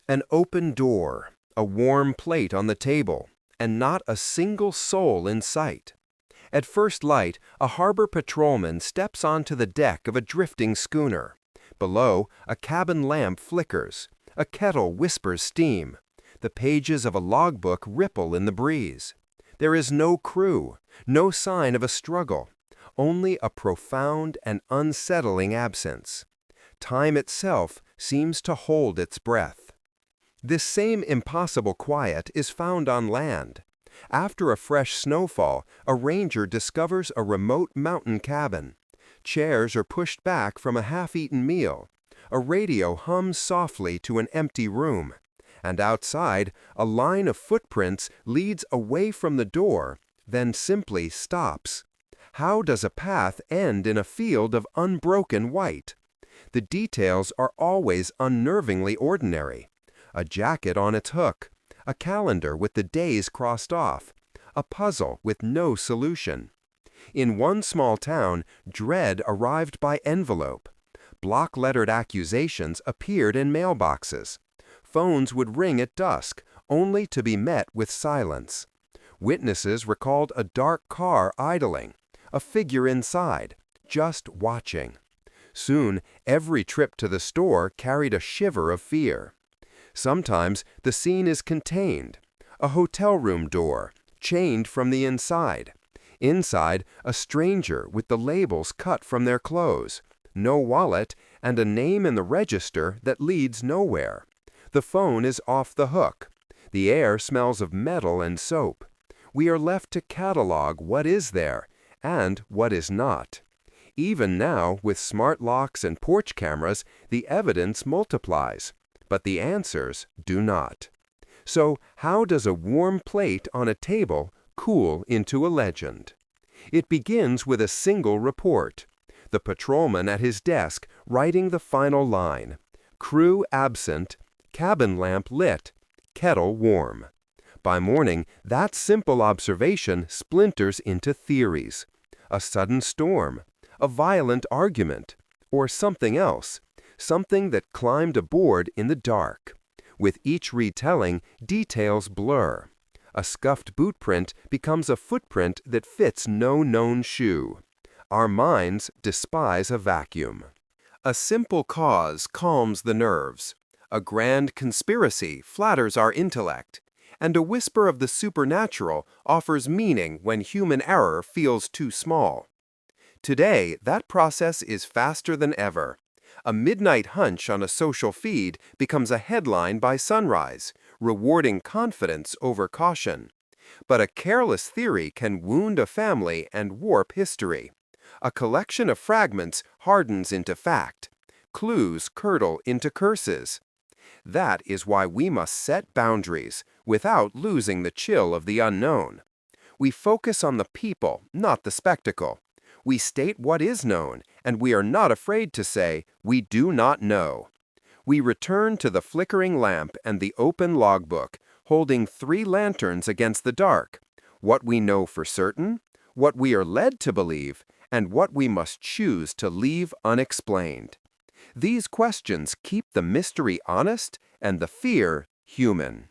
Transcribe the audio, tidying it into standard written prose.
An open door, a warm plate on the table, and not a single soul in sight. At first light, a harbor patrolman steps onto the deck of a drifting schooner. Below, a cabin lamp flickers. A kettle whispers steam. The pages of a logbook ripple in the breeze. There is no crew, no sign of a struggle, only a profound and unsettling absence. Time itself seems to hold its breath. This same impossible quiet is found on land. After a fresh snowfall, a ranger discovers a remote mountain cabin. Chairs are pushed back from a half-eaten meal. A radio hums softly to an empty room. And outside, a line of footprints leads away from the door, then simply stops. How does a path end in a field of unbroken white? The details are always unnervingly ordinary. A jacket on its hook, a calendar with the days crossed off, a puzzle with no solution. In one small town, dread arrived by envelope. Block-lettered accusations appeared in mailboxes. Phones would ring at dusk, only to be met with silence. Witnesses recalled a dark car idling, a figure inside, just watching. Soon, every trip to the store carried a shiver of fear. Sometimes the scene is contained. A hotel room door, chained from the inside. Inside, a stranger with the labels cut from their clothes, no wallet, and a name in the register that leads nowhere. The phone is off the hook. The air smells of metal and soap. We are left to catalog what is there and what is not. Even now, with smart locks and porch cameras, the evidence multiplies, but the answers do not. So, how does a warm plate on a table cool into a legend? It begins with a single report. The patrolman at his desk writing the final line. Crew absent, cabin lamp lit, kettle warm. By morning, that simple observation splinters into theories. A sudden storm, a violent argument, or something else, something that climbed aboard in the dark. With each retelling, details blur. A scuffed boot print becomes a footprint that fits no known shoe. Our minds despise a vacuum. A simple cause calms the nerves. A grand conspiracy flatters our intellect. And a whisper of the supernatural offers meaning when human error feels too small. Today, that process is faster than ever. A midnight hunch on a social feed becomes a headline by sunrise, rewarding confidence over caution. But a careless theory can wound a family and warp history. A collection of fragments hardens into fact. Clues curdle into curses. That is why we must set boundaries without losing the chill of the unknown. We focus on the people, not the spectacle. We state what is known, and we are not afraid to say, we do not know. We return to the flickering lamp and the open logbook, holding 3 lanterns against the dark. What we know for certain, what we are led to believe, and what we must choose to leave unexplained. These questions keep the mystery honest and the fear human.